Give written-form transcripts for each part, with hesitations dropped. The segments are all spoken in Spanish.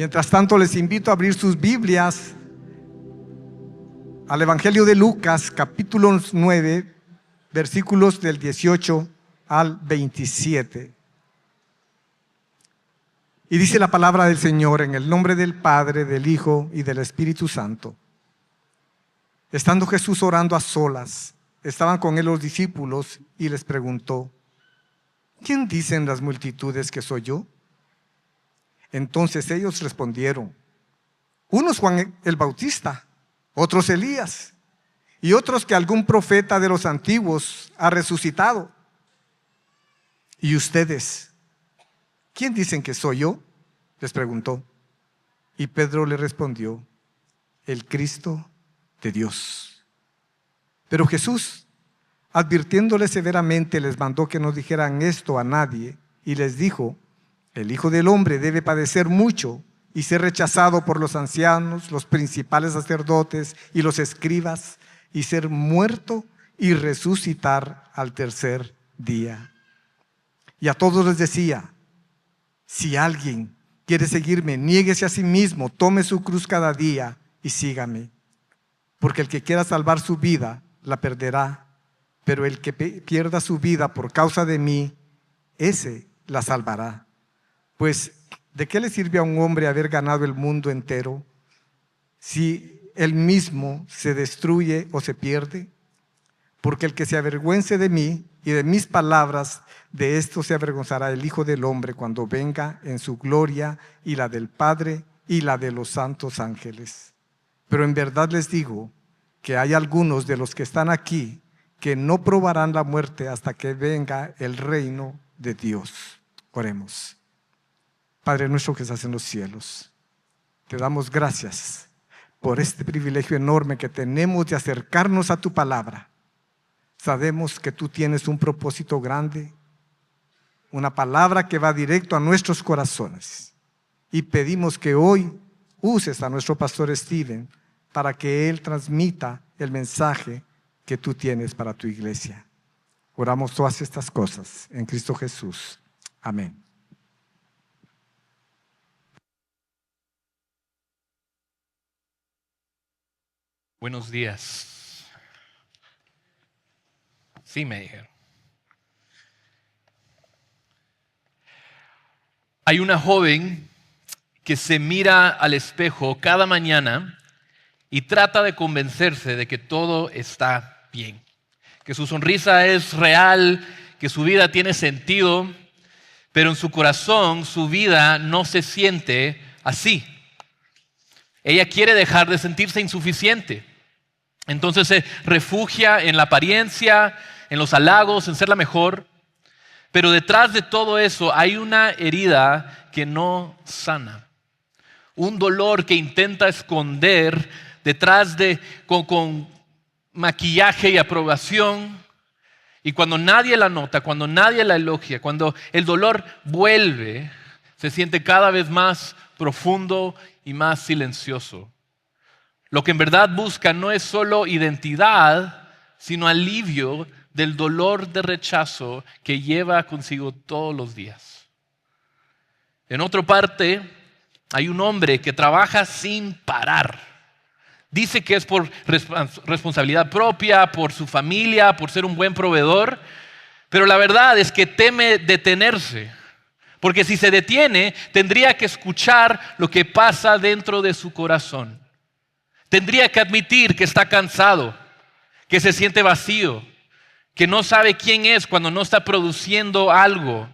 Mientras tanto, les invito a abrir sus Biblias al Evangelio de Lucas, capítulo 9, versículos del 18 al 27. Y dice la palabra del Señor: en el nombre del Padre, del Hijo y del Espíritu Santo. Estando Jesús orando a solas, estaban con él los discípulos y les preguntó: ¿quién dicen las multitudes que soy yo? Entonces ellos respondieron: unos Juan el Bautista, otros Elías, y otros que algún profeta de los antiguos ha resucitado. ¿Y ustedes? ¿Quién dicen que soy yo?, les preguntó. Y Pedro le respondió: el Cristo de Dios. Pero Jesús, advirtiéndole severamente, les mandó que no dijeran esto a nadie, y les dijo: el Hijo del Hombre debe padecer mucho y ser rechazado por los ancianos, los principales sacerdotes y los escribas, y ser muerto y resucitar al tercer día. Y a todos les decía: si alguien quiere seguirme, niéguese a sí mismo, tome su cruz cada día y sígame. Porque el que quiera salvar su vida, la perderá, pero el que pierda su vida por causa de mí, ese la salvará. Pues, ¿de qué le sirve a un hombre haber ganado el mundo entero si él mismo se destruye o se pierde? Porque el que se avergüence de mí y de mis palabras, de esto se avergonzará el Hijo del Hombre cuando venga en su gloria y la del Padre y la de los santos ángeles. Pero en verdad les digo que hay algunos de los que están aquí que no probarán la muerte hasta que venga el reino de Dios. Oremos. Padre nuestro que estás en los cielos, te damos gracias por este privilegio enorme que tenemos de acercarnos a tu palabra. Sabemos que tú tienes un propósito grande, una palabra que va directo a nuestros corazones. Y pedimos que hoy uses a nuestro pastor Steven para que él transmita el mensaje que tú tienes para tu iglesia. Oramos todas estas cosas en Cristo Jesús. Amén. Buenos días. Sí, me dijeron. Hay una joven que se mira al espejo cada mañana y trata de convencerse de que todo está bien, que su sonrisa es real, que su vida tiene sentido, pero en su corazón su vida no se siente así. Ella quiere dejar de sentirse insuficiente. Entonces se refugia en la apariencia, en los halagos, en ser la mejor. Pero detrás de todo eso hay una herida que no sana. Un dolor que intenta esconder detrás con maquillaje y aprobación. Y cuando nadie la nota, cuando nadie la elogia, cuando el dolor vuelve, se siente cada vez más profundo y más silencioso. Lo que en verdad busca no es solo identidad, sino alivio del dolor de rechazo que lleva consigo todos los días. En otra parte, hay un hombre que trabaja sin parar. Dice que es por responsabilidad propia, por su familia, por ser un buen proveedor, pero la verdad es que teme detenerse, porque si se detiene, tendría que escuchar lo que pasa dentro de su corazón. Tendría que admitir que está cansado, que se siente vacío, que no sabe quién es cuando no está produciendo algo.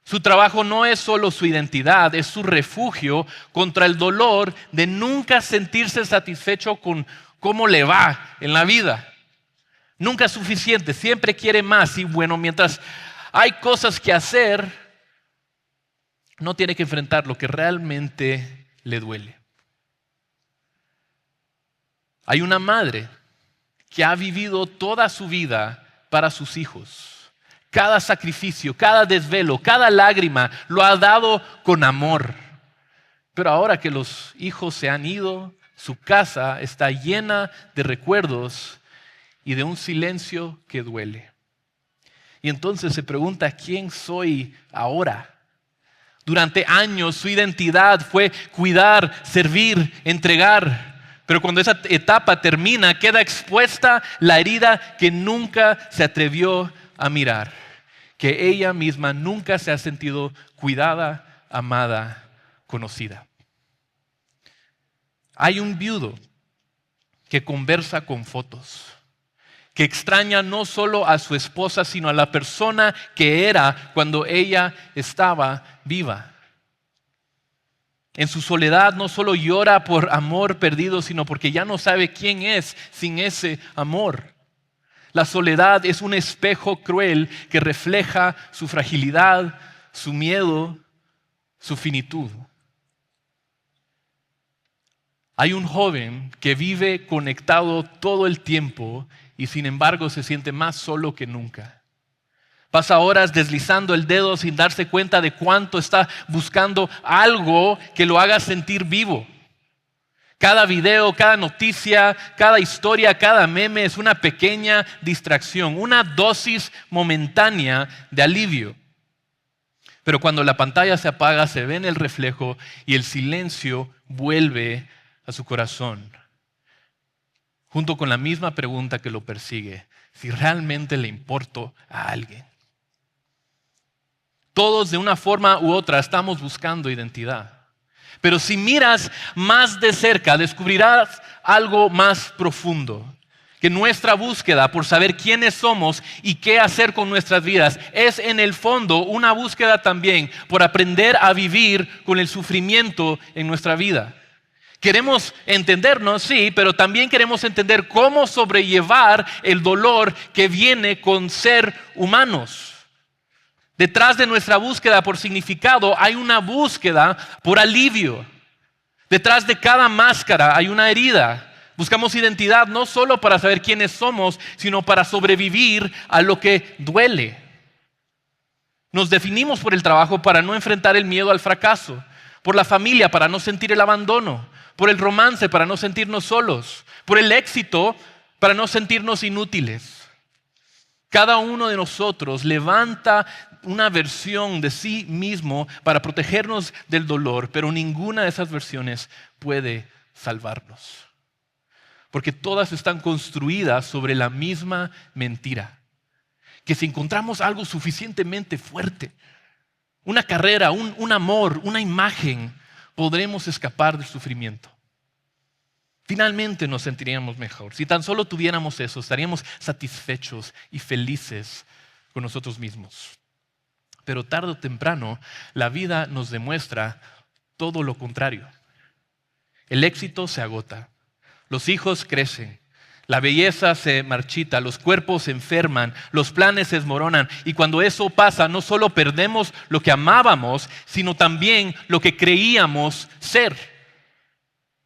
Su trabajo no es solo su identidad, es su refugio contra el dolor de nunca sentirse satisfecho con cómo le va en la vida. Nunca es suficiente, siempre quiere más. Y bueno, mientras hay cosas que hacer, no tiene que enfrentar lo que realmente le duele. Hay una madre que ha vivido toda su vida para sus hijos. Cada sacrificio, cada desvelo, cada lágrima lo ha dado con amor. Pero ahora que los hijos se han ido, su casa está llena de recuerdos y de un silencio que duele. Y entonces se pregunta: ¿quién soy ahora? Durante años su identidad fue cuidar, servir, entregar. Pero cuando esa etapa termina, queda expuesta la herida que nunca se atrevió a mirar. Que ella misma nunca se ha sentido cuidada, amada, conocida. Hay un viudo que conversa con fotos, que extraña no solo a su esposa, sino a la persona que era cuando ella estaba viva. En su soledad no solo llora por amor perdido, sino porque ya no sabe quién es sin ese amor. La soledad es un espejo cruel que refleja su fragilidad, su miedo, su finitud. Hay un joven que vive conectado todo el tiempo y sin embargo se siente más solo que nunca. Pasa horas deslizando el dedo sin darse cuenta de cuánto está buscando algo que lo haga sentir vivo. Cada video, cada noticia, cada historia, cada meme es una pequeña distracción, una dosis momentánea de alivio. Pero cuando la pantalla se apaga, se ve en el reflejo y el silencio vuelve a su corazón, junto con la misma pregunta que lo persigue: si realmente le importo a alguien. Todos de una forma u otra estamos buscando identidad. Pero si miras más de cerca, descubrirás algo más profundo. Que nuestra búsqueda por saber quiénes somos y qué hacer con nuestras vidas es en el fondo una búsqueda también por aprender a vivir con el sufrimiento en nuestra vida. Queremos entendernos, sí, pero también queremos entender cómo sobrellevar el dolor que viene con ser humanos. Detrás de nuestra búsqueda por significado hay una búsqueda por alivio. Detrás de cada máscara hay una herida. Buscamos identidad no solo para saber quiénes somos, sino para sobrevivir a lo que duele. Nos definimos por el trabajo para no enfrentar el miedo al fracaso, por la familia para no sentir el abandono, por el romance para no sentirnos solos, por el éxito para no sentirnos inútiles. Cada uno de nosotros levanta una versión de sí mismo para protegernos del dolor, pero ninguna de esas versiones puede salvarnos. Porque todas están construidas sobre la misma mentira. Que si encontramos algo suficientemente fuerte, una carrera, un amor, una imagen, podremos escapar del sufrimiento. Finalmente nos sentiríamos mejor. Si tan solo tuviéramos eso, estaríamos satisfechos y felices con nosotros mismos. Pero tarde o temprano, la vida nos demuestra todo lo contrario. El éxito se agota, los hijos crecen, la belleza se marchita, los cuerpos se enferman, los planes se desmoronan. Y cuando eso pasa, no solo perdemos lo que amábamos, sino también lo que creíamos ser.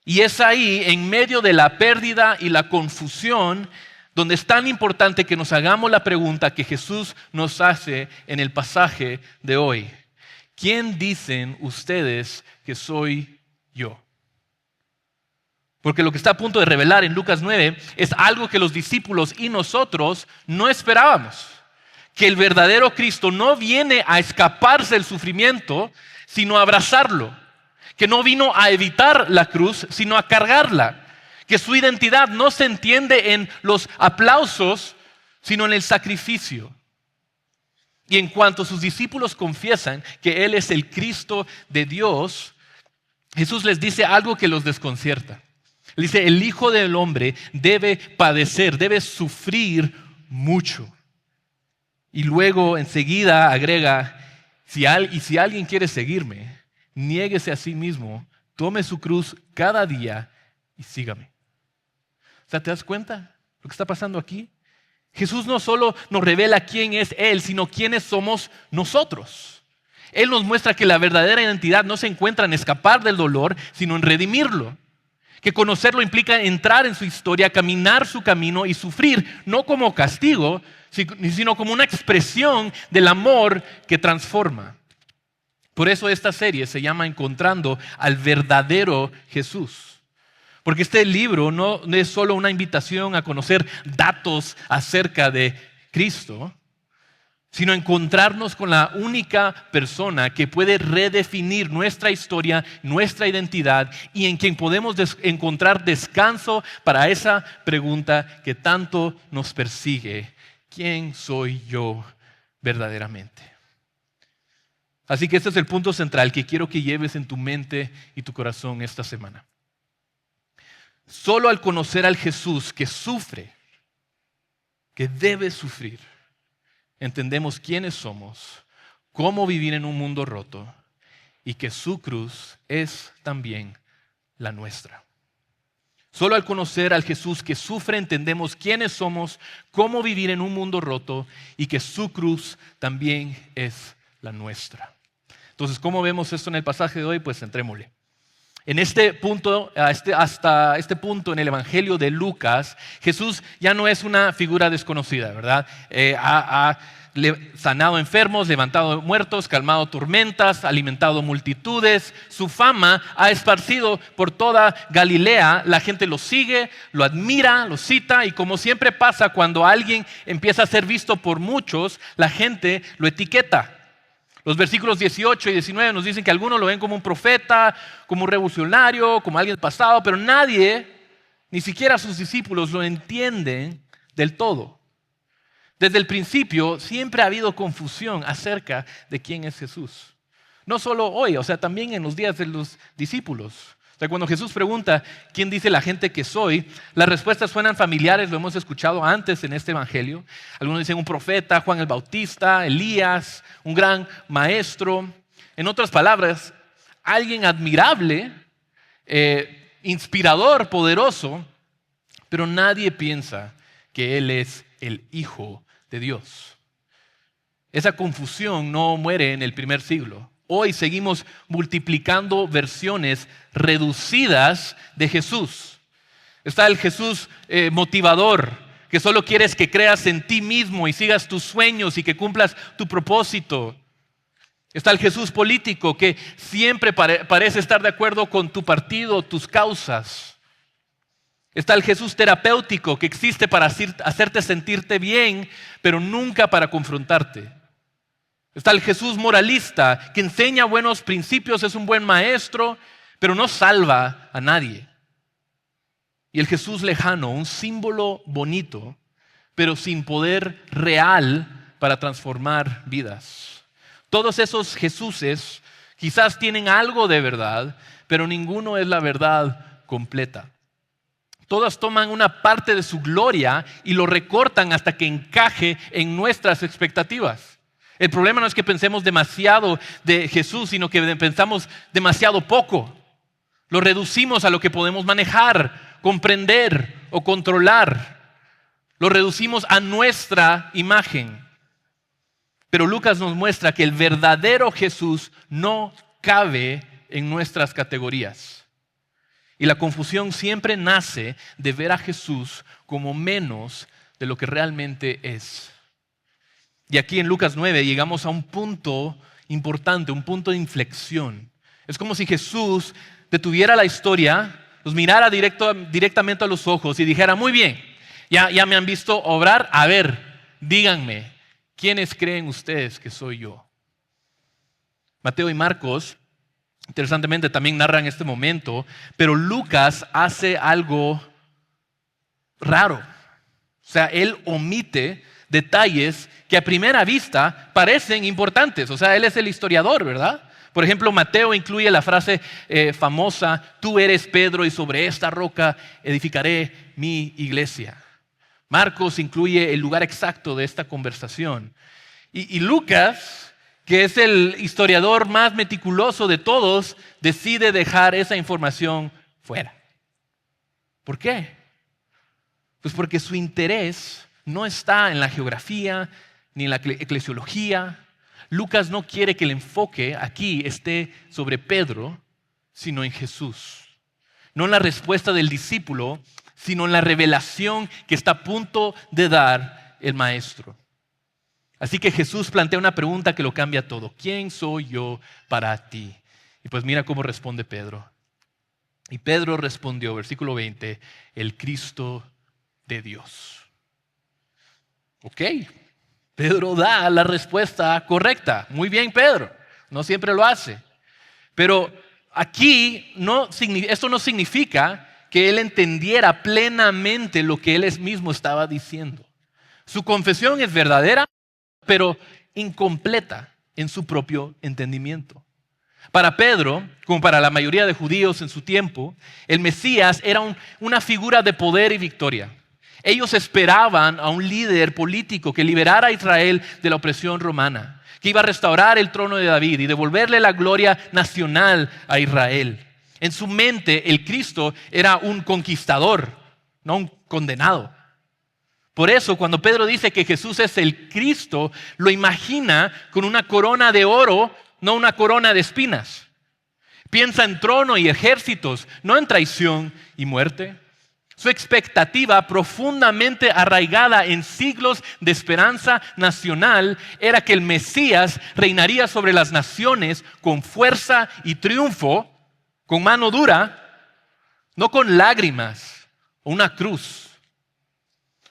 Y es ahí, en medio de la pérdida y la confusión, donde es tan importante que nos hagamos la pregunta que Jesús nos hace en el pasaje de hoy. ¿Quién dicen ustedes que soy yo? Porque lo que está a punto de revelar en Lucas 9 es algo que los discípulos y nosotros no esperábamos. Que el verdadero Cristo no viene a escaparse del sufrimiento, sino a abrazarlo. Que no vino a evitar la cruz, sino a cargarla. Que su identidad no se entiende en los aplausos, sino en el sacrificio. Y en cuanto sus discípulos confiesan que Él es el Cristo de Dios, Jesús les dice algo que los desconcierta. Él dice: el Hijo del Hombre debe padecer, debe sufrir mucho. Y luego enseguida agrega: si alguien quiere seguirme, niéguese a sí mismo, tome su cruz cada día y sígame. O sea, ¿te das cuenta lo que está pasando aquí? Jesús no solo nos revela quién es Él, sino quiénes somos nosotros. Él nos muestra que la verdadera identidad no se encuentra en escapar del dolor, sino en redimirlo. Que conocerlo implica entrar en su historia, caminar su camino y sufrir, no como castigo, sino como una expresión del amor que transforma. Por eso esta serie se llama Encontrando al verdadero Jesús. Porque este libro no es solo una invitación a conocer datos acerca de Cristo, sino encontrarnos con la única persona que puede redefinir nuestra historia, nuestra identidad y en quien podemos encontrar descanso para esa pregunta que tanto nos persigue. ¿Quién soy yo verdaderamente? Así que este es el punto central que quiero que lleves en tu mente y tu corazón esta semana. Solo al conocer al Jesús que sufre, que debe sufrir, entendemos quiénes somos, cómo vivir en un mundo roto y que su cruz es también la nuestra. Solo al conocer al Jesús que sufre entendemos quiénes somos, cómo vivir en un mundo roto y que su cruz también es la nuestra. Entonces, ¿cómo vemos esto en el pasaje de hoy? Pues entrémosle. En este punto, hasta este punto en el Evangelio de Lucas, Jesús ya no es una figura desconocida, ¿verdad? Ha sanado enfermos, levantado muertos, calmado tormentas, alimentado multitudes. Su fama ha esparcido por toda Galilea. La gente lo sigue, lo admira, lo cita y como siempre pasa cuando alguien empieza a ser visto por muchos, la gente lo etiqueta. Los versículos 18 y 19 nos dicen que algunos lo ven como un profeta, como un revolucionario, como alguien del pasado, pero nadie, ni siquiera sus discípulos, lo entienden del todo. Desde el principio siempre ha habido confusión acerca de quién es Jesús. No solo hoy, también en los días de los discípulos. Cuando Jesús pregunta, ¿quién dice la gente que soy? Las respuestas suenan familiares, lo hemos escuchado antes en este evangelio. Algunos dicen un profeta, Juan el Bautista, Elías, un gran maestro. En otras palabras, alguien admirable, inspirador, poderoso, pero nadie piensa que Él es el Hijo de Dios. Esa confusión no muere en el primer siglo. Hoy seguimos multiplicando versiones reducidas de Jesús. Está el Jesús motivador, que solo quieres que creas en ti mismo y sigas tus sueños y que cumplas tu propósito. Está el Jesús político, que siempre parece estar de acuerdo con tu partido, tus causas. Está el Jesús terapéutico, que existe para hacerte sentirte bien, pero nunca para confrontarte. Está el Jesús moralista, que enseña buenos principios, es un buen maestro, pero no salva a nadie. Y el Jesús lejano, un símbolo bonito, pero sin poder real para transformar vidas. Todos esos Jesuses quizás tienen algo de verdad, pero ninguno es la verdad completa. Todas toman una parte de su gloria y lo recortan hasta que encaje en nuestras expectativas. El problema no es que pensemos demasiado de Jesús, sino que pensamos demasiado poco. Lo reducimos a lo que podemos manejar, comprender o controlar. Lo reducimos a nuestra imagen. Pero Lucas nos muestra que el verdadero Jesús no cabe en nuestras categorías. Y la confusión siempre nace de ver a Jesús como menos de lo que realmente es. Y aquí en Lucas 9 llegamos a un punto importante, un punto de inflexión. Es como si Jesús detuviera la historia, los mirara directamente a los ojos y dijera, muy bien, ya me han visto obrar, a ver, díganme, ¿quiénes creen ustedes que soy yo? Mateo y Marcos, interesantemente, también narran este momento, pero Lucas hace algo raro. Él omite detalles que a primera vista parecen importantes. Él es el historiador, ¿verdad? Por ejemplo, Mateo incluye la frase famosa, tú eres Pedro y sobre esta roca edificaré mi iglesia. Marcos incluye el lugar exacto de esta conversación. Y Lucas, que es el historiador más meticuloso de todos, decide dejar esa información fuera. ¿Por qué? Pues porque su interés no está en la geografía ni en la eclesiología. Lucas no quiere que el enfoque aquí esté sobre Pedro, sino en Jesús. No en la respuesta del discípulo, sino en la revelación que está a punto de dar el maestro. Así que Jesús plantea una pregunta que lo cambia todo. ¿Quién soy yo para ti? Y pues mira cómo responde Pedro. Y Pedro respondió, versículo 20, el Cristo de Dios. Ok, Pedro da la respuesta correcta. Muy bien, Pedro. No siempre lo hace. Pero aquí esto no significa que él entendiera plenamente lo que él mismo estaba diciendo. Su confesión es verdadera, pero incompleta en su propio entendimiento. Para Pedro, como para la mayoría de judíos en su tiempo, el Mesías era una figura de poder y victoria. Ellos esperaban a un líder político que liberara a Israel de la opresión romana, que iba a restaurar el trono de David y devolverle la gloria nacional a Israel. En su mente, el Cristo era un conquistador, no un condenado. Por eso, cuando Pedro dice que Jesús es el Cristo, lo imagina con una corona de oro, no una corona de espinas. Piensa en trono y ejércitos, no en traición y muerte. Su expectativa, profundamente arraigada en siglos de esperanza nacional, era que el Mesías reinaría sobre las naciones con fuerza y triunfo, con mano dura, no con lágrimas o una cruz.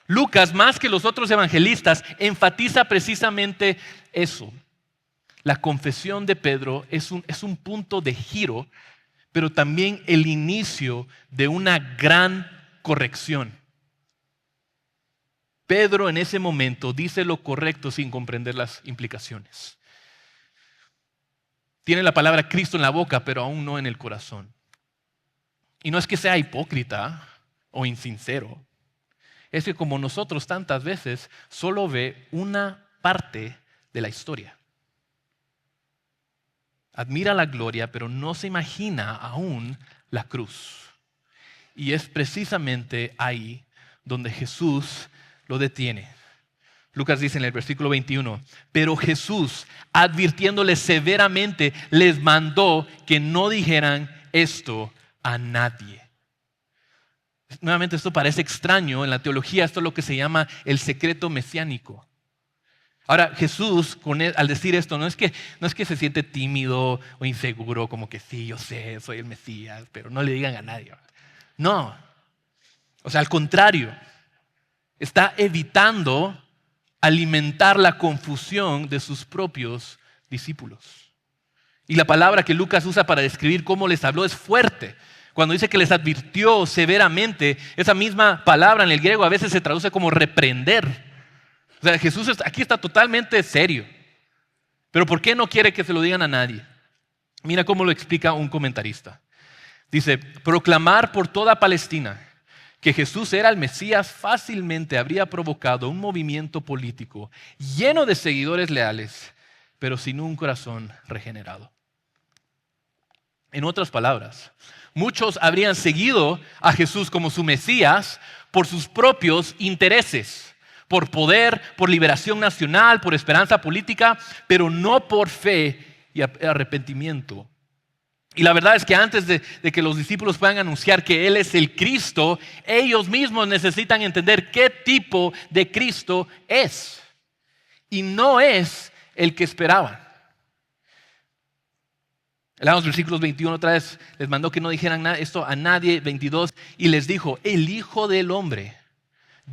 Lucas, más que los otros evangelistas, enfatiza precisamente eso. La confesión de Pedro es un punto de giro, pero también el inicio de una gran corrección. Pedro en ese momento dice lo correcto sin comprender las implicaciones. Tiene la palabra Cristo en la boca, pero aún no en el corazón. Y no es que sea hipócrita o insincero. Es que como nosotros tantas veces solo ve una parte de la historia. Admira la gloria, pero no se imagina aún la cruz. Y es precisamente ahí donde Jesús lo detiene. Lucas dice en el versículo 21, pero Jesús, advirtiéndoles severamente, les mandó que no dijeran esto a nadie. Nuevamente esto parece extraño. En la teología esto es lo que se llama el secreto mesiánico. Ahora Jesús al decir esto no es que se siente tímido o inseguro, como que sí, yo sé, soy el Mesías, pero no le digan a nadie. No, o sea, al contrario, está evitando alimentar la confusión de sus propios discípulos. Y la palabra que Lucas usa para describir cómo les habló es fuerte. Cuando dice que les advirtió severamente, esa misma palabra en el griego a veces se traduce como reprender. O sea, Jesús aquí está totalmente serio. Pero ¿por qué no quiere que se lo digan a nadie? Mira cómo lo explica un comentarista. Dice, proclamar por toda Palestina que Jesús era el Mesías fácilmente habría provocado un movimiento político lleno de seguidores leales, pero sin un corazón regenerado. En otras palabras, muchos habrían seguido a Jesús como su Mesías por sus propios intereses, por poder, por liberación nacional, por esperanza política, pero no por fe y arrepentimiento. Y la verdad es que antes de que los discípulos puedan anunciar que Él es el Cristo, ellos mismos necesitan entender qué tipo de Cristo es. Y no es el que esperaban. Leamos versículos 21 otra vez. Les mandó que no dijeran esto a nadie. 22. Y les dijo, el Hijo del Hombre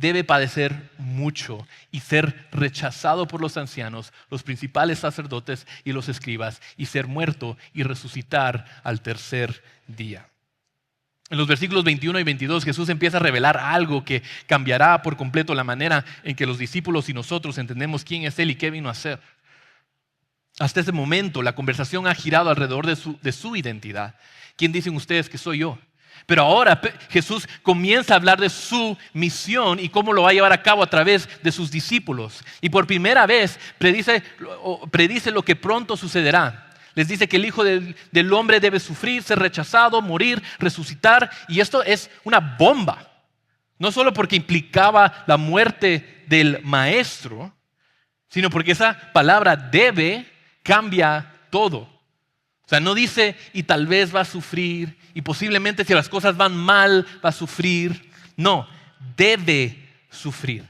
debe padecer mucho y ser rechazado por los ancianos, los principales sacerdotes y los escribas, y ser muerto y resucitar al tercer día. En los versículos 21 y 22 Jesús empieza a revelar algo que cambiará por completo la manera en que los discípulos y nosotros entendemos quién es Él y qué vino a hacer. Hasta ese momento la conversación ha girado alrededor de su identidad. ¿Quién dicen ustedes que soy yo? Pero ahora Jesús comienza a hablar de su misión y cómo lo va a llevar a cabo a través de sus discípulos. Y por primera vez predice lo que pronto sucederá. Les dice que el Hijo del Hombre debe sufrir, ser rechazado, morir, resucitar. Y esto es una bomba. No solo porque implicaba la muerte del Maestro, sino porque esa palabra debe cambia todo. O sea, no dice y tal vez va a sufrir y posiblemente si las cosas van mal va a sufrir. No, debe sufrir.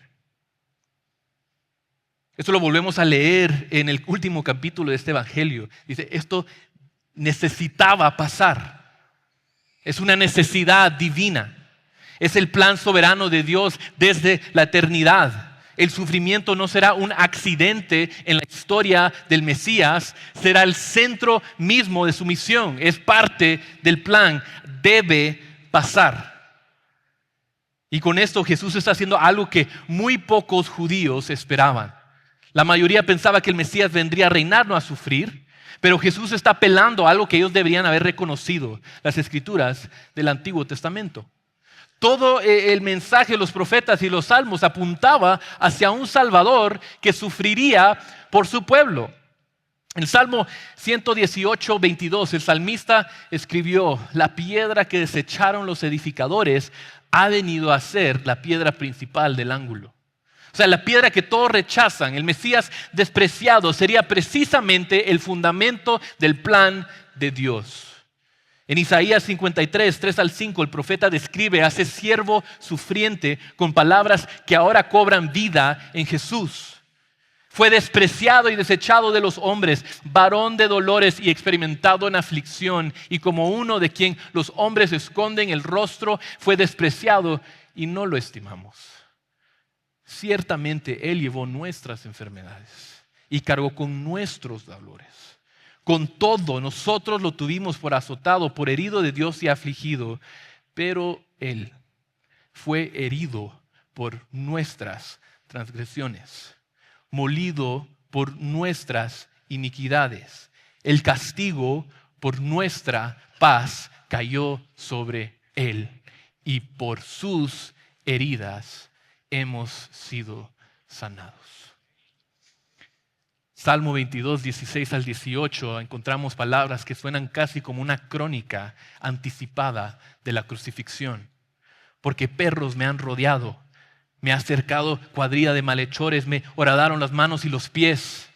Esto lo volvemos a leer en el último capítulo de este evangelio. Dice, esto necesitaba pasar. Es una necesidad divina. Es el plan soberano de Dios desde la eternidad. El sufrimiento no será un accidente en la historia del Mesías, será el centro mismo de su misión. Es parte del plan, debe pasar. Y con esto Jesús está haciendo algo que muy pocos judíos esperaban. La mayoría pensaba que el Mesías vendría a reinar, no a sufrir. Pero Jesús está apelando a algo que ellos deberían haber reconocido, las Escrituras del Antiguo Testamento. Todo el mensaje de los profetas y los salmos apuntaba hacia un Salvador que sufriría por su pueblo. En el Salmo 118, 22, el salmista escribió: la piedra que desecharon los edificadores ha venido a ser la piedra principal del ángulo. O sea, la piedra que todos rechazan, el Mesías despreciado, sería precisamente el fundamento del plan de Dios. En Isaías 53, 3 al 5, el profeta describe a ese siervo sufriente con palabras que ahora cobran vida en Jesús. Fue despreciado y desechado de los hombres, varón de dolores y experimentado en aflicción, y como uno de quien los hombres esconden el rostro, fue despreciado y no lo estimamos. Ciertamente Él llevó nuestras enfermedades y cargó con nuestros dolores. Con todo, nosotros lo tuvimos por azotado, por herido de Dios y afligido, pero Él fue herido por nuestras transgresiones, molido por nuestras iniquidades. El castigo por nuestra paz cayó sobre Él, y por sus heridas hemos sido sanados. Salmo 22, 16 al 18, encontramos palabras que suenan casi como una crónica anticipada de la crucifixión. Porque perros me han rodeado, me ha cercado cuadrilla de malhechores, me horadaron las manos y los pies.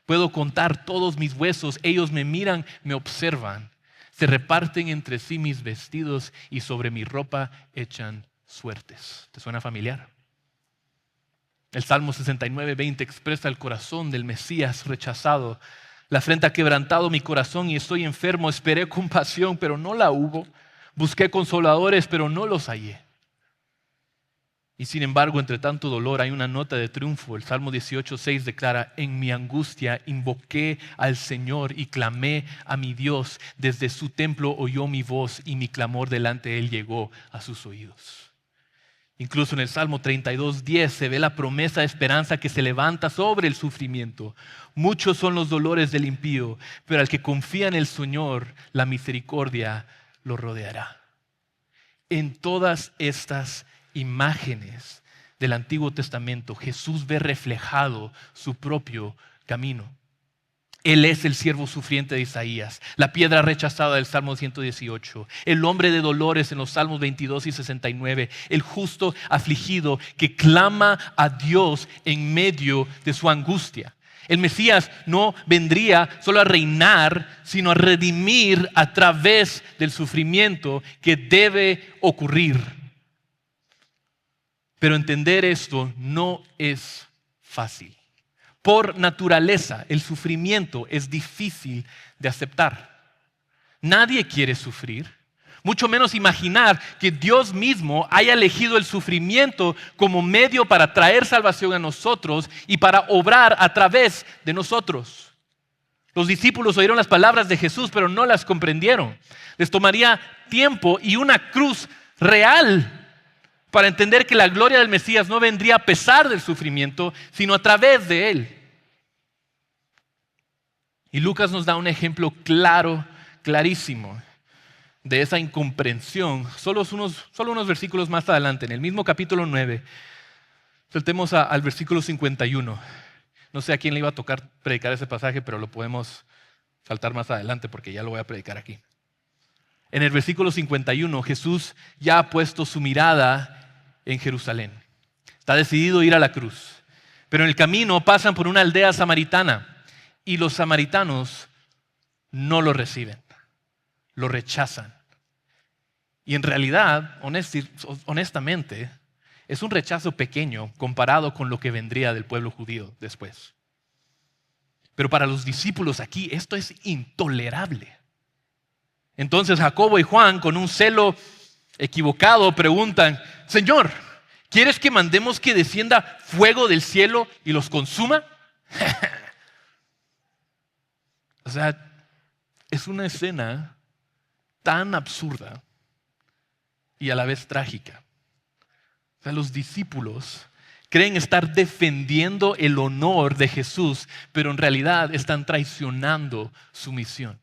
Puedo contar todos mis huesos, ellos me miran, me observan. Se reparten entre sí mis vestidos y sobre mi ropa echan suertes. ¿Te suena familiar? El Salmo 69, 20 expresa el corazón del Mesías rechazado. La afrenta ha quebrantado mi corazón y estoy enfermo. Esperé compasión, pero no la hubo. Busqué consoladores, pero no los hallé. Y sin embargo, entre tanto dolor hay una nota de triunfo. El Salmo 18, 6 declara: en mi angustia invoqué al Señor y clamé a mi Dios. Desde su templo oyó mi voz y mi clamor delante de Él llegó a sus oídos. Incluso en el Salmo 32, 10 se ve la promesa de esperanza que se levanta sobre el sufrimiento. Muchos son los dolores del impío, pero al que confía en el Señor, la misericordia lo rodeará. En todas estas imágenes del Antiguo Testamento, Jesús ve reflejado su propio camino. Él es el siervo sufriente de Isaías, la piedra rechazada del Salmo 118, el hombre de dolores en los Salmos 22 y 69, el justo afligido que clama a Dios en medio de su angustia. El Mesías no vendría solo a reinar, sino a redimir a través del sufrimiento que debe ocurrir. Pero entender esto no es fácil. Por naturaleza, el sufrimiento es difícil de aceptar. Nadie quiere sufrir, mucho menos imaginar que Dios mismo haya elegido el sufrimiento como medio para traer salvación a nosotros y para obrar a través de nosotros. Los discípulos oyeron las palabras de Jesús, pero no las comprendieron. Les tomaría tiempo y una cruz real para entender que la gloria del Mesías no vendría a pesar del sufrimiento, sino a través de él. Y Lucas nos da un ejemplo claro, clarísimo, de esa incomprensión. Solo unos versículos más adelante, en el mismo capítulo 9, saltemos al versículo 51. No sé a quién le iba a tocar predicar ese pasaje, pero lo podemos saltar más adelante porque ya lo voy a predicar aquí. En el versículo 51, Jesús ya ha puesto su mirada en Jerusalén. Está decidido a ir a la cruz. Pero en el camino pasan por una aldea samaritana y los samaritanos no lo reciben, lo rechazan. Y en realidad, honestamente, es un rechazo pequeño comparado con lo que vendría del pueblo judío después. Pero para los discípulos aquí esto es intolerable. Entonces Jacobo y Juan, con un celo equivocado, preguntan: Señor, ¿Quieres que mandemos que descienda fuego del cielo y los consuma? O sea, es una escena tan absurda y a la vez trágica. O sea, los discípulos creen estar defendiendo el honor de Jesús, pero en realidad están traicionando su misión.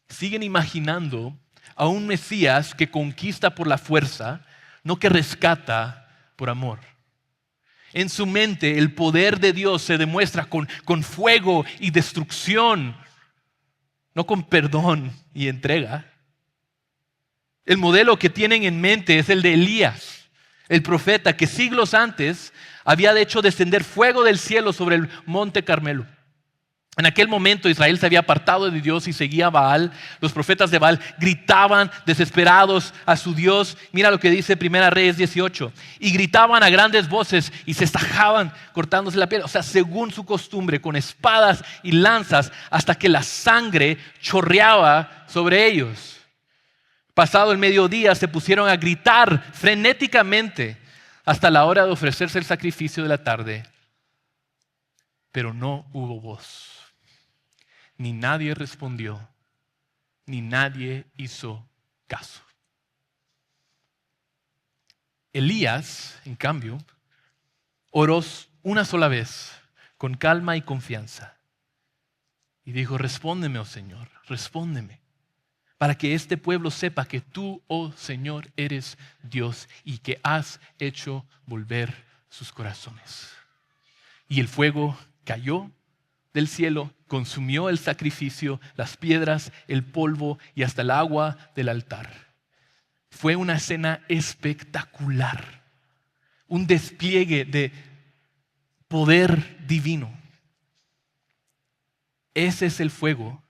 Siguen imaginando a un Mesías que conquista por la fuerza, no que rescata por amor. En su mente el poder de Dios se demuestra con fuego y destrucción, no con perdón y entrega. El modelo que tienen en mente es el de Elías, el profeta que siglos antes había hecho descender fuego del cielo sobre el monte Carmelo. En aquel momento Israel se había apartado de Dios y seguía a Baal. Los profetas de Baal gritaban desesperados a su Dios. Mira lo que dice 1 Reyes 18. Y gritaban a grandes voces y se estajaban cortándose la piel. O sea, según su costumbre, con espadas y lanzas hasta que la sangre chorreaba sobre ellos. Pasado el mediodía se pusieron a gritar frenéticamente hasta la hora de ofrecerse el sacrificio de la tarde. Pero no hubo voz. Ni nadie respondió, ni nadie hizo caso. Elías, en cambio, oró una sola vez, con calma y confianza. Y dijo, respóndeme, oh Señor, respóndeme, para que este pueblo sepa que tú, oh Señor, eres Dios y que has hecho volver sus corazones. Y el fuego cayó del cielo, consumió el sacrificio, las piedras, el polvo y hasta el agua del altar. Fue una escena espectacular, un despliegue de poder divino. Ese es el fuego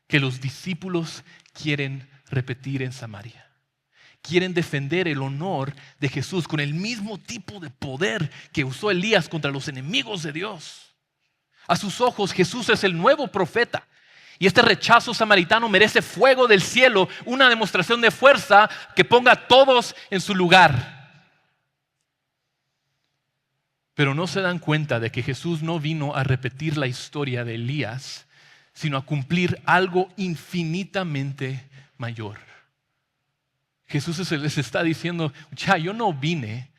que los discípulos quieren repetir en Samaria. Quieren defender el honor de Jesús con el mismo tipo de poder que usó Elías contra los enemigos de Dios. A sus ojos Jesús es el nuevo profeta. Y este rechazo samaritano merece fuego del cielo, una demostración de fuerza que ponga a todos en su lugar. Pero no se dan cuenta de que Jesús no vino a repetir la historia de Elías, sino a cumplir algo infinitamente mayor. Jesús les está diciendo, yo no vine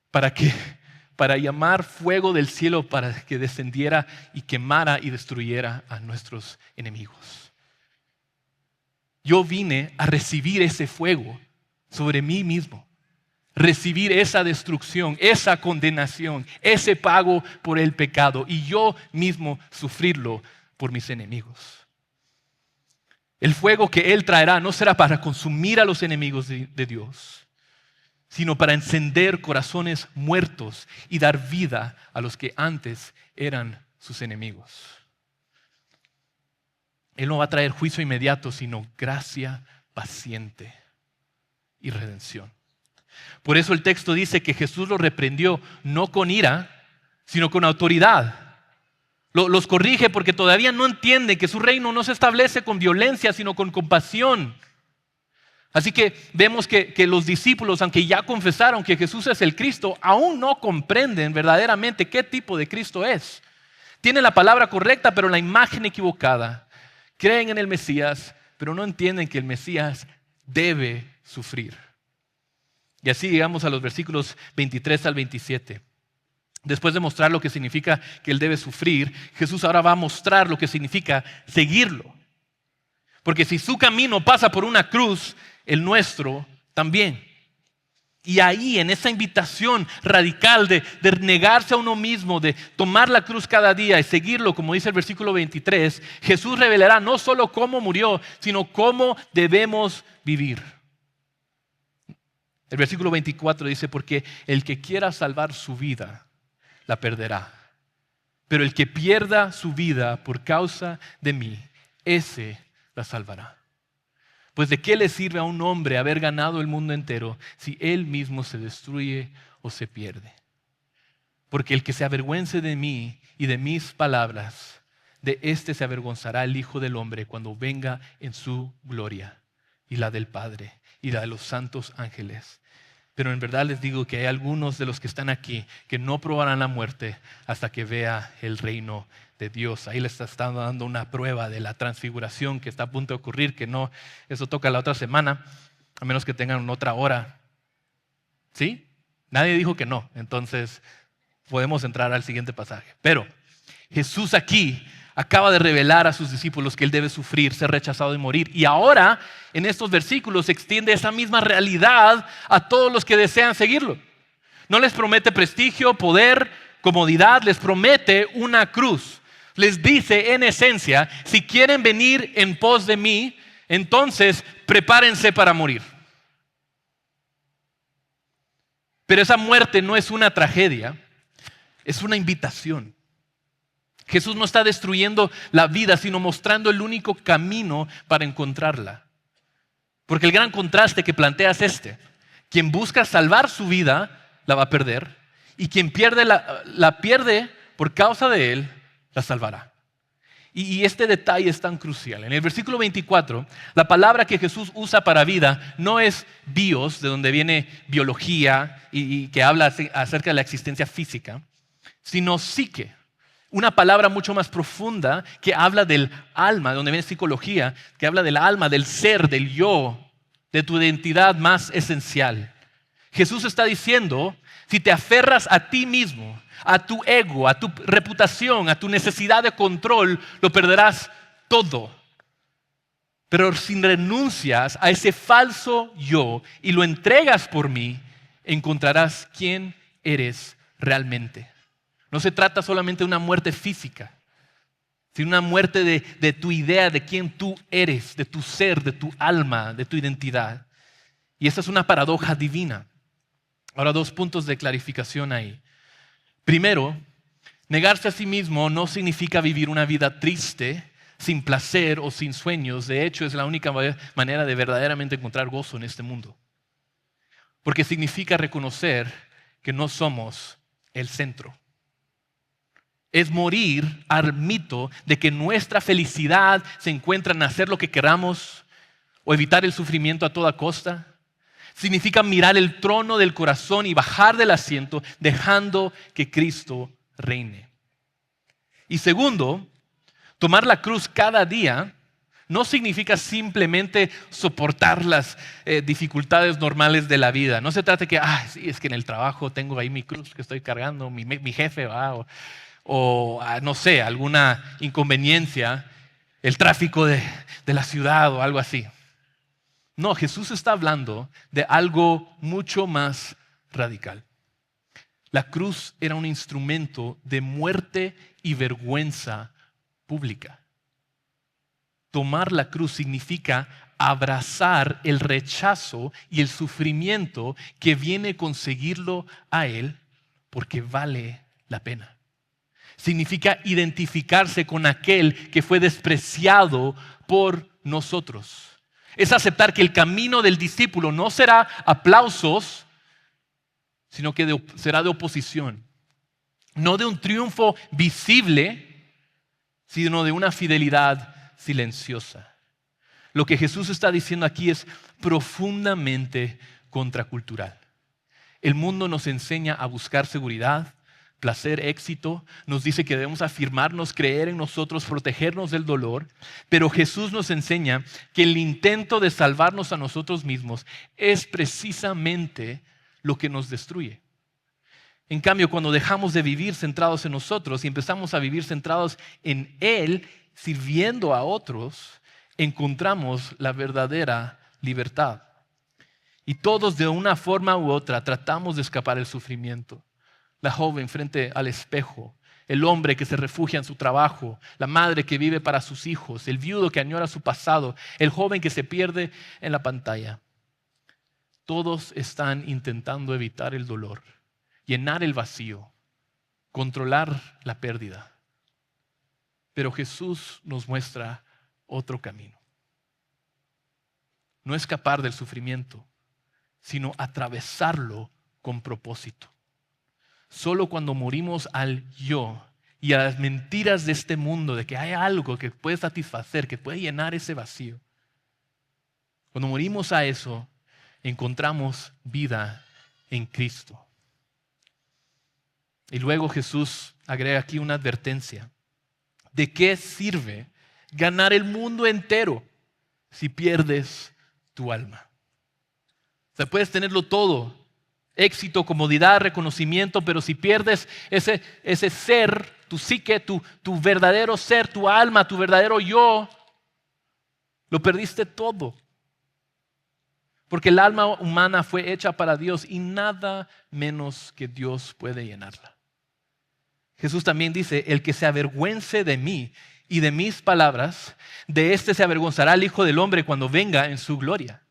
para llamar fuego del cielo para que descendiera y quemara y destruyera a nuestros enemigos. Yo vine a recibir ese fuego sobre mí mismo, recibir esa destrucción, esa condenación, ese pago por el pecado y yo mismo sufrirlo por mis enemigos. El fuego que Él traerá no será para consumir a los enemigos de Dios, sino para encender corazones muertos y dar vida a los que antes eran sus enemigos. Él no va a traer juicio inmediato, sino gracia paciente y redención. Por eso el texto dice que Jesús los reprendió no con ira, sino con autoridad. Los corrige porque todavía no entienden que su reino no se establece con violencia, sino con compasión. Así que vemos que los discípulos, aunque ya confesaron que Jesús es el Cristo, aún no comprenden verdaderamente qué tipo de Cristo es. Tienen la palabra correcta, pero la imagen equivocada. Creen en el Mesías, pero no entienden que el Mesías debe sufrir. Y así llegamos a los versículos 23 al 27. Después de mostrar lo que significa que Él debe sufrir, Jesús ahora va a mostrar lo que significa seguirlo. Porque si su camino pasa por una cruz, el nuestro también. Y ahí, en esa invitación radical de negarse a uno mismo, de tomar la cruz cada día y seguirlo, como dice el versículo 23, Jesús revelará no solo cómo murió, sino cómo debemos vivir. El versículo 24 dice, porque el que quiera salvar su vida, la perderá. Pero el que pierda su vida por causa de mí, ese la salvará. Pues ¿de qué le sirve a un hombre haber ganado el mundo entero si él mismo se destruye o se pierde? Porque el que se avergüence de mí y de mis palabras, de éste se avergonzará el Hijo del Hombre cuando venga en su gloria y la del Padre y la de los santos ángeles. Pero en verdad les digo que hay algunos de los que están aquí que no probarán la muerte hasta que vea el reino de Dios. Ahí les están dando una prueba de la transfiguración que está a punto de ocurrir, que no, eso toca la otra semana, a menos que tengan otra hora. ¿Sí? Nadie dijo que no, entonces podemos entrar al siguiente pasaje. Pero Jesús aquí acaba de revelar a sus discípulos que Él debe sufrir, ser rechazado y morir. Y ahora, en estos versículos, se extiende esa misma realidad a todos los que desean seguirlo. No les promete prestigio, poder, comodidad, les promete una cruz. Les dice en esencia, si quieren venir en pos de mí, entonces prepárense para morir. Pero esa muerte no es una tragedia, es una invitación. Jesús no está destruyendo la vida, sino mostrando el único camino para encontrarla. Porque el gran contraste que plantea es este. Quien busca salvar su vida, la va a perder. Y quien pierde la pierde por causa de Él, la salvará. Y este detalle es tan crucial. En el versículo 24, la palabra que Jesús usa para vida no es bios, de donde viene biología y que habla acerca de la existencia física, sino psique. Una palabra mucho más profunda que habla del alma, de donde viene psicología, que habla del alma, del ser, del yo, de tu identidad más esencial. Jesús está diciendo, si te aferras a ti mismo, a tu ego, a tu reputación, a tu necesidad de control, lo perderás todo. Pero si renuncias a ese falso yo y lo entregas por mí, encontrarás quién eres realmente. No se trata solamente de una muerte física, sino una muerte de tu idea de quién tú eres, de tu ser, de tu alma, de tu identidad. Y esa es una paradoja divina. Ahora, 2 puntos de clarificación ahí. Primero, negarse a sí mismo no significa vivir una vida triste, sin placer o sin sueños. De hecho, es la única manera de verdaderamente encontrar gozo en este mundo. Porque significa reconocer que no somos el centro. Es morir al mito de que nuestra felicidad se encuentra en hacer lo que queramos o evitar el sufrimiento a toda costa. Significa mirar el trono del corazón y bajar del asiento, dejando que Cristo reine. Y segundo, tomar la cruz cada día no significa simplemente soportar las dificultades normales de la vida. No se trata de que, sí, es que en el trabajo tengo ahí mi cruz que estoy cargando, mi jefe va, o no sé, alguna inconveniencia, el tráfico de la ciudad o algo así. No, Jesús está hablando de algo mucho más radical. La cruz era un instrumento de muerte y vergüenza pública. Tomar la cruz significa abrazar el rechazo y el sufrimiento que viene con seguirlo a Él porque vale la pena. Significa identificarse con aquel que fue despreciado por nosotros. Es aceptar que el camino del discípulo no será aplausos, sino que será de oposición. No de un triunfo visible, sino de una fidelidad silenciosa. Lo que Jesús está diciendo aquí es profundamente contracultural. El mundo nos enseña a buscar seguridad, placer, éxito, nos dice que debemos afirmarnos, creer en nosotros, protegernos del dolor, pero Jesús nos enseña que el intento de salvarnos a nosotros mismos es precisamente lo que nos destruye. En cambio, cuando dejamos de vivir centrados en nosotros y empezamos a vivir centrados en Él, sirviendo a otros, encontramos la verdadera libertad. Y todos de una forma u otra tratamos de escapar del sufrimiento. La joven frente al espejo, el hombre que se refugia en su trabajo, la madre que vive para sus hijos, el viudo que añora su pasado, el joven que se pierde en la pantalla. Todos están intentando evitar el dolor, llenar el vacío, controlar la pérdida. Pero Jesús nos muestra otro camino. No escapar del sufrimiento, sino atravesarlo con propósito. Solo cuando morimos al yo y a las mentiras de este mundo, de que hay algo que puede satisfacer, que puede llenar ese vacío. Cuando morimos a eso, encontramos vida en Cristo. Y luego Jesús agrega aquí una advertencia. ¿De qué sirve ganar el mundo entero si pierdes tu alma? O sea, puedes tenerlo todo, éxito, comodidad, reconocimiento, pero si pierdes ese ser, tu psique, tu verdadero ser, tu alma, tu verdadero yo, lo perdiste todo. Porque el alma humana fue hecha para Dios y nada menos que Dios puede llenarla. Jesús también dice, el que se avergüence de mí y de mis palabras, de este se avergonzará el Hijo del Hombre cuando venga en su gloria.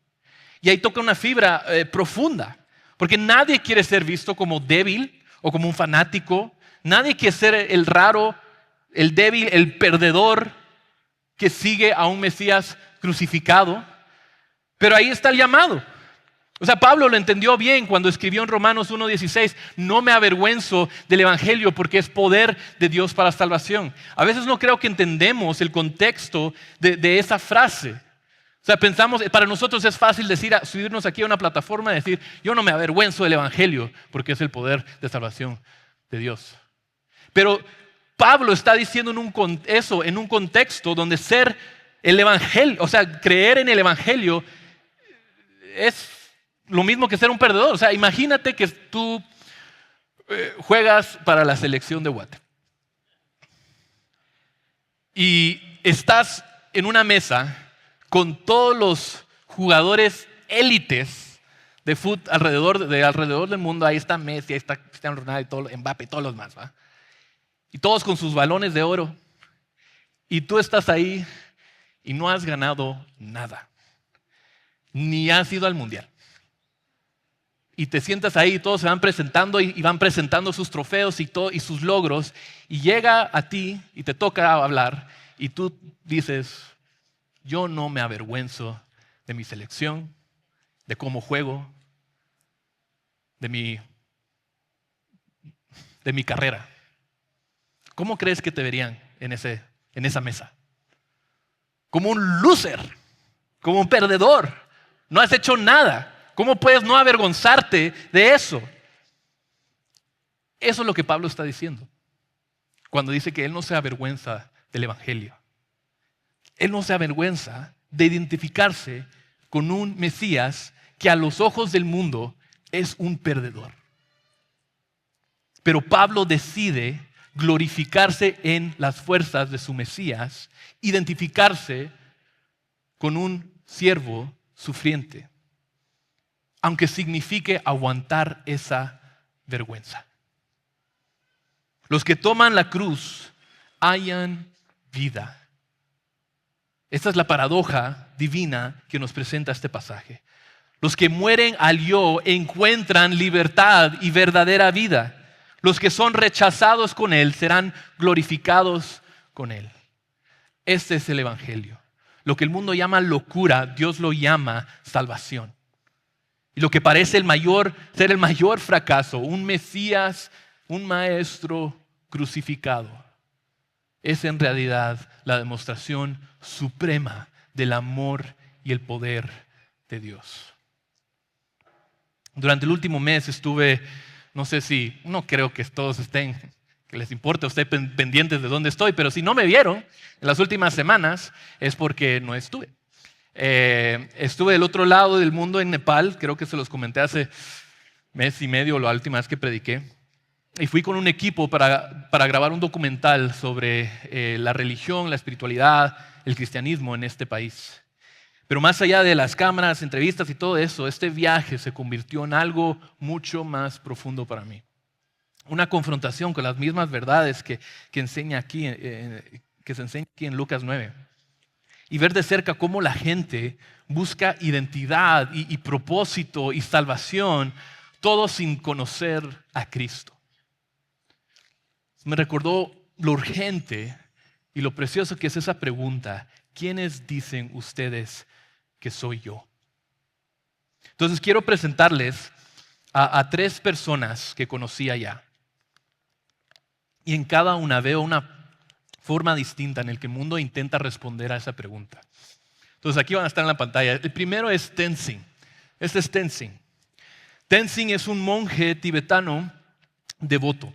Y ahí toca una fibra profunda, porque nadie quiere ser visto como débil o como un fanático. Nadie quiere ser el raro, el débil, el perdedor que sigue a un Mesías crucificado. Pero ahí está el llamado. O sea, Pablo lo entendió bien cuando escribió en Romanos 1:16, no me avergüenzo del Evangelio porque es poder de Dios para salvación. A veces no creo que entendemos el contexto de esa frase. O sea, pensamos, para nosotros es fácil subirnos aquí a una plataforma y decir, yo no me avergüenzo del Evangelio porque es el poder de salvación de Dios. Pero Pablo está diciendo eso en un contexto donde ser el Evangelio, o sea, creer en el Evangelio es lo mismo que ser un perdedor. O sea, imagínate que tú juegas para la selección de Guate y estás en una mesa con todos los jugadores élites de fútbol alrededor del mundo. Ahí está Messi, ahí está Cristiano Ronaldo, Mbappé y todos los más, ¿va? Y todos con sus balones de oro. Y tú estás ahí y no has ganado nada. Ni has ido al mundial. Y te sientas ahí y todos se van presentando y van presentando sus trofeos y sus logros. Y llega a ti y te toca hablar y tú dices, yo no me avergüenzo de mi selección, de cómo juego, de mi carrera. ¿Cómo crees que te verían en esa mesa? Como un loser, como un perdedor. No has hecho nada. ¿Cómo puedes no avergonzarte de eso? Eso es lo que Pablo está diciendo cuando dice que él no se avergüenza del Evangelio. Él no se avergüenza de identificarse con un Mesías que a los ojos del mundo es un perdedor. Pero Pablo decide glorificarse en las fuerzas de su Mesías, identificarse con un siervo sufriente, aunque signifique aguantar esa vergüenza. Los que toman la cruz hallan vida. Esta es la paradoja divina que nos presenta este pasaje. Los que mueren al yo encuentran libertad y verdadera vida. Los que son rechazados con Él serán glorificados con Él. Este es el Evangelio. Lo que el mundo llama locura, Dios lo llama salvación. Y lo que parece ser el mayor fracaso, un Mesías, un maestro crucificado, es en realidad la demostración suprema del amor y el poder de Dios. Durante el último mes estuve, no creo que todos que les importe a usted pendientes de dónde estoy, pero si no me vieron en las últimas semanas es porque no estuve. Estuve del otro lado del mundo en Nepal, creo que se los comenté hace mes y medio, la última vez que prediqué. Y fui con un equipo para grabar un documental sobre la religión, la espiritualidad, el cristianismo en este país. Pero más allá de las cámaras, entrevistas y todo eso, este viaje se convirtió en algo mucho más profundo para mí. Una confrontación con las mismas verdades que se enseña aquí en Lucas 9. Y ver de cerca cómo la gente busca identidad y propósito y salvación, todo sin conocer a Cristo. Me recordó lo urgente y lo precioso que es esa pregunta: ¿quiénes dicen ustedes que soy yo? Entonces quiero presentarles a 3 personas que conocí allá. Y en cada una veo una forma distinta en la que el mundo intenta responder a esa pregunta. Entonces aquí van a estar en la pantalla. El primero es Tenzin. Este es Tenzin. Tenzin es un monje tibetano devoto.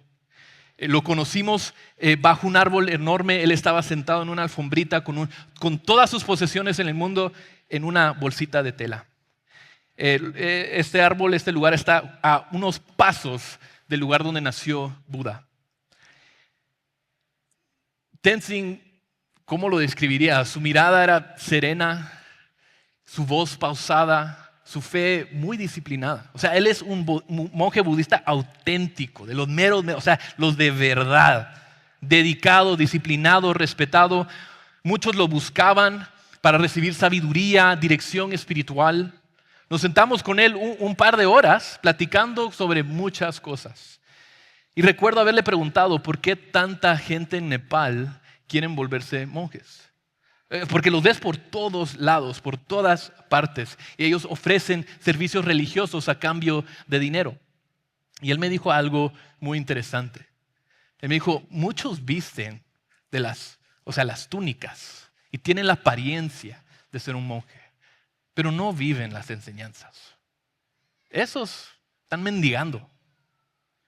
Lo conocimos bajo un árbol enorme. Él estaba sentado en una alfombrita con todas sus posesiones en el mundo en una bolsita de tela. Este árbol, este lugar está a unos pasos del lugar donde nació Buda. Tenzin, ¿cómo lo describiría? Su mirada era serena, su voz pausada, su fe muy disciplinada. O sea, él es un monje budista auténtico, de los meros, o sea, los de verdad, dedicado, disciplinado, respetado. Muchos lo buscaban para recibir sabiduría, dirección espiritual. Nos sentamos con él un par de horas platicando sobre muchas cosas. Y recuerdo haberle preguntado por qué tanta gente en Nepal quieren volverse monjes. Porque los ves por todos lados, por todas partes. Y ellos ofrecen servicios religiosos a cambio de dinero. Y él me dijo algo muy interesante. Él me dijo, muchos visten las túnicas y tienen la apariencia de ser un monje, pero no viven las enseñanzas. Esos están mendigando.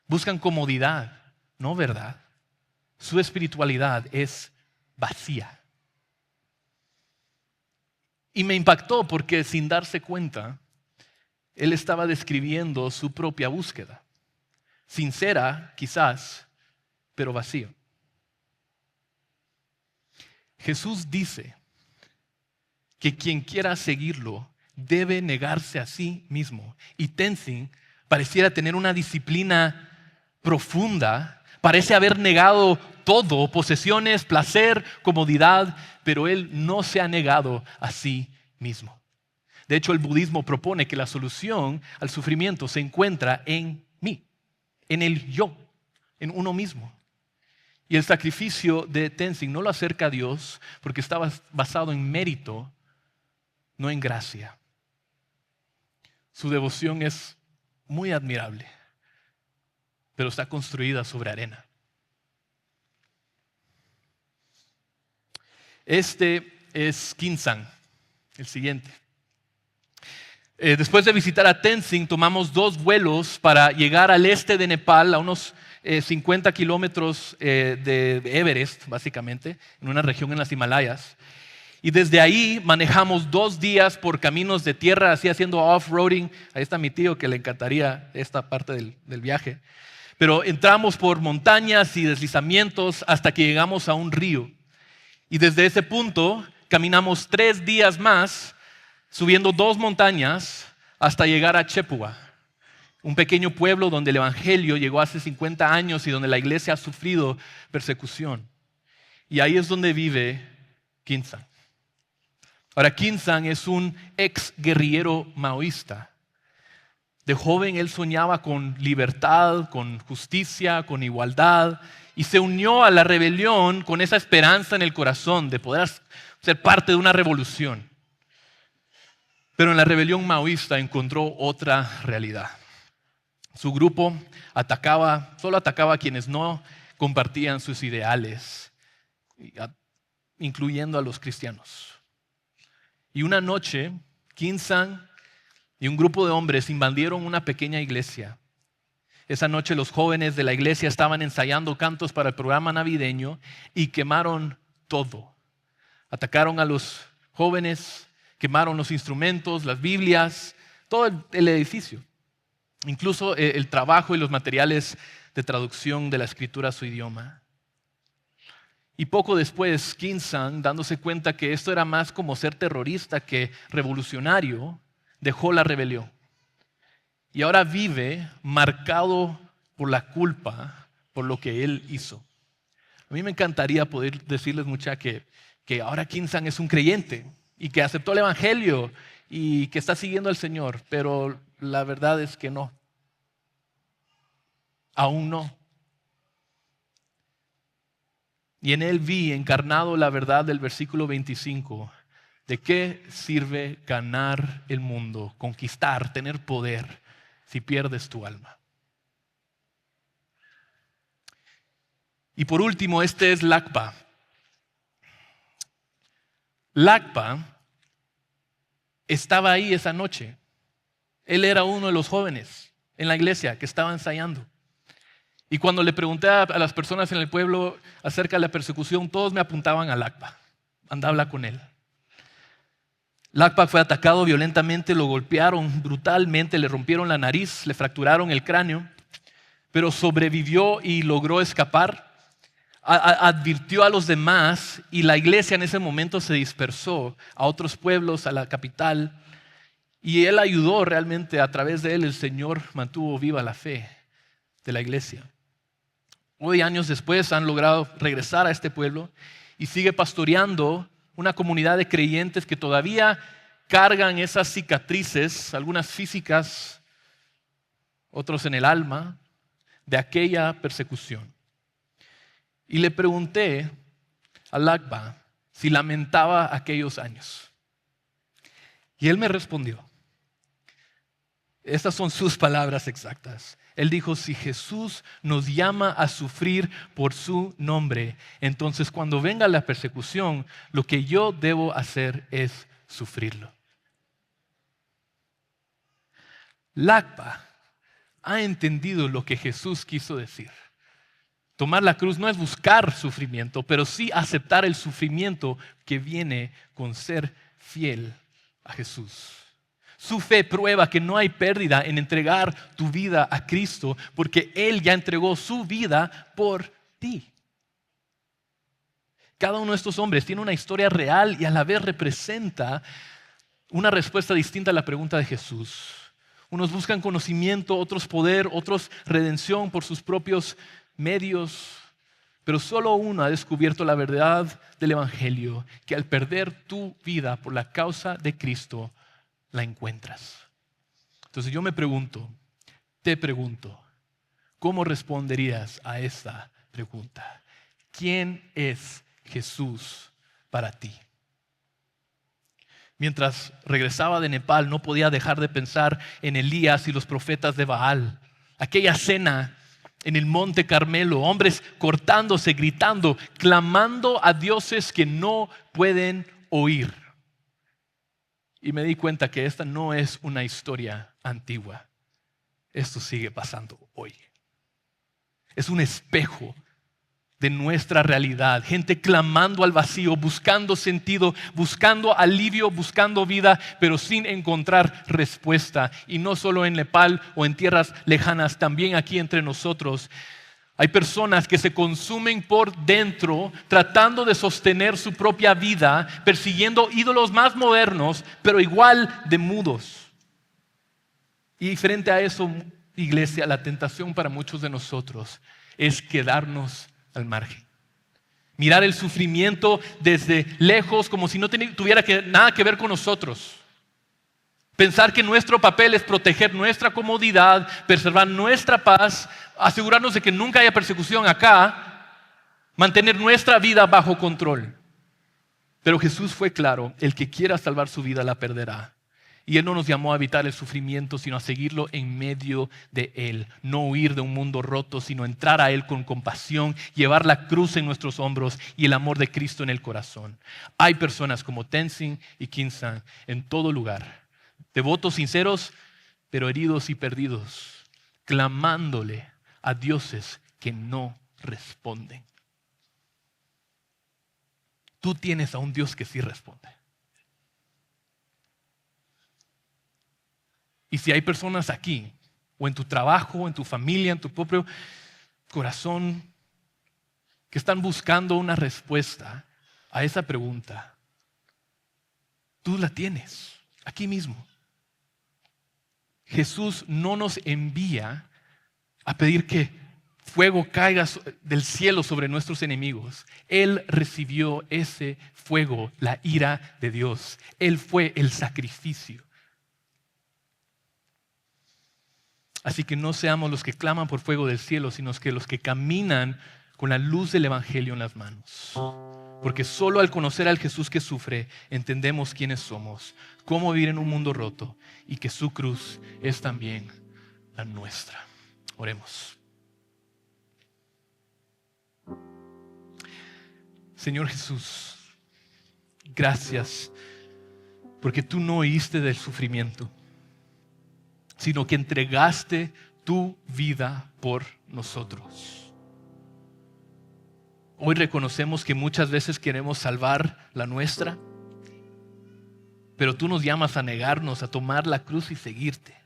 Buscan comodidad, no verdad. Su espiritualidad es vacía. Y me impactó porque sin darse cuenta, él estaba describiendo su propia búsqueda. Sincera, quizás, pero vacío. Jesús dice que quien quiera seguirlo debe negarse a sí mismo. Y Tenzin pareciera tener una disciplina profunda, parece haber negado todo, posesiones, placer, comodidad, pero él no se ha negado a sí mismo. De hecho, el budismo propone que la solución al sufrimiento se encuentra en mí, en el yo, en uno mismo. Y el sacrificio de Tenzin no lo acerca a Dios porque está basado en mérito, no en gracia. Su devoción es muy admirable, pero está construida sobre arena. Este es Khinzang, el siguiente. Después de visitar a Tenzin, tomamos 2 vuelos para llegar al este de Nepal, a unos 50 kilómetros de Everest, básicamente, en una región en las Himalayas. Y desde ahí manejamos 2 días por caminos de tierra, así haciendo off-roading. Ahí está mi tío que le encantaría esta parte del viaje. Pero entramos por montañas y deslizamientos hasta que llegamos a un río. Y desde ese punto caminamos 3 días más, subiendo 2 montañas hasta llegar a Chepua, un pequeño pueblo donde el evangelio llegó hace 50 años y donde la iglesia ha sufrido persecución. Y ahí es donde vive Khinzang. Ahora, Khinzang es un ex guerrillero maoísta. De joven él soñaba con libertad, con justicia, con igualdad, y se unió a la rebelión con esa esperanza en el corazón de poder ser parte de una revolución. Pero en la rebelión maoísta encontró otra realidad. Su grupo solo atacaba a quienes no compartían sus ideales, incluyendo a los cristianos. Y una noche, Khinzang y un grupo de hombres invadieron una pequeña iglesia. Esa noche los jóvenes de la iglesia estaban ensayando cantos para el programa navideño y quemaron todo. Atacaron a los jóvenes, quemaron los instrumentos, las Biblias, todo el edificio. Incluso el trabajo y los materiales de traducción de la escritura a su idioma. Y poco después, Khinzang, dándose cuenta que esto era más como ser terrorista que revolucionario, dejó la rebelión. Y ahora vive marcado por la culpa por lo que él hizo. A mí me encantaría poder decirles, muchachos, que ahora Khinzang es un creyente y que aceptó el evangelio y que está siguiendo al Señor, pero la verdad es que no. Aún no. Y en él vi encarnado la verdad del versículo 25. ¿De qué sirve ganar el mundo, conquistar, tener poder, si pierdes tu alma? Y por último, este es Lakpa. Lakpa estaba ahí esa noche. Él era uno de los jóvenes. en la iglesia que estaba ensayando. Y cuando le pregunté a las personas en el pueblo acerca de la persecución, todos me apuntaban al Akba. Anda a hablar con él. Lakpa fue atacado violentamente, lo golpearon brutalmente, le rompieron la nariz, le fracturaron el cráneo, pero sobrevivió y logró escapar. Advirtió a los demás y la iglesia en ese momento se dispersó a otros pueblos, a la capital, y él ayudó realmente. A través de él el Señor mantuvo viva la fe de la iglesia. Hoy, años después, han logrado regresar a este pueblo y sigue pastoreando una comunidad de creyentes que todavía cargan esas cicatrices, algunas físicas, otros en el alma, de aquella persecución. Y le pregunté a Lakba si lamentaba aquellos años. Y él me respondió. Estas son sus palabras exactas. Él dijo, si Jesús nos llama a sufrir por su nombre, entonces cuando venga la persecución, lo que yo debo hacer es sufrirlo. Lakpa ha entendido lo que Jesús quiso decir. Tomar la cruz no es buscar sufrimiento, pero sí aceptar el sufrimiento que viene con ser fiel a Jesús. Su fe prueba que no hay pérdida en entregar tu vida a Cristo, porque Él ya entregó su vida por ti. Cada uno de estos hombres tiene una historia real y a la vez representa una respuesta distinta a la pregunta de Jesús. Unos buscan conocimiento, otros poder, otros redención por sus propios medios, pero solo uno ha descubierto la verdad del Evangelio, que al perder tu vida por la causa de Cristo, la encuentras. Entonces yo te pregunto, ¿cómo responderías a esta pregunta? ¿Quién es Jesús para ti? Mientras regresaba de Nepal, no podía dejar de pensar en Elías y los profetas de Baal. Aquella cena en el Monte Carmelo, hombres cortándose, gritando, clamando a dioses que no pueden oír. Y me di cuenta que esta no es una historia antigua. Esto sigue pasando hoy. Es un espejo de nuestra realidad. Gente clamando al vacío, buscando sentido, buscando alivio, buscando vida, pero sin encontrar respuesta. Y no solo en Nepal o en tierras lejanas, también aquí entre nosotros. Hay personas que se consumen por dentro tratando de sostener su propia vida, persiguiendo ídolos más modernos, pero igual de mudos. Y frente a eso, iglesia, la tentación para muchos de nosotros es quedarnos al margen. Mirar el sufrimiento desde lejos como si no tuviera nada que ver con nosotros. Pensar que nuestro papel es proteger nuestra comodidad, preservar nuestra paz, asegurarnos de que nunca haya persecución acá, mantener nuestra vida bajo control. Pero Jesús fue claro, el que quiera salvar su vida la perderá. Y Él no nos llamó a evitar el sufrimiento, sino a seguirlo en medio de Él. No huir de un mundo roto, sino entrar a Él con compasión, llevar la cruz en nuestros hombros y el amor de Cristo en el corazón. Hay personas como Tenzin y Kinsan en todo lugar. Devotos sinceros, pero heridos y perdidos, clamándole a dioses que no responden. Tú tienes a un Dios que sí responde. Y si hay personas aquí, o en tu trabajo, en tu familia, en tu propio corazón, que están buscando una respuesta a esa pregunta, tú la tienes, aquí mismo. Jesús no nos envía a pedir que fuego caiga del cielo sobre nuestros enemigos. Él recibió ese fuego, la ira de Dios. Él fue el sacrificio. Así que no seamos los que claman por fuego del cielo, sino que los que caminan con la luz del Evangelio en las manos. Porque solo al conocer al Jesús que sufre, entendemos quiénes somos, cómo vivir en un mundo roto y que su cruz es también la nuestra. Oremos. Señor Jesús, gracias porque tú no oíste del sufrimiento, sino que entregaste tu vida por nosotros. Hoy reconocemos que muchas veces queremos salvar la nuestra, pero tú nos llamas a negarnos, a tomar la cruz y seguirte.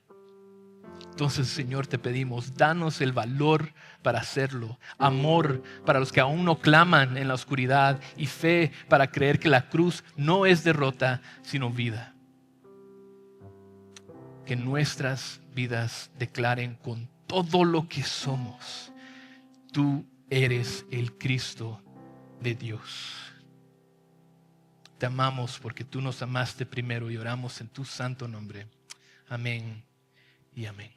Entonces, Señor, te pedimos, danos el valor para hacerlo, amor para los que aún no claman en la oscuridad y fe para creer que la cruz no es derrota, sino vida. Que nuestras vidas declaren con todo lo que somos, tú eres el Cristo de Dios. Te amamos porque tú nos amaste primero y oramos en tu santo nombre. Amén y amén.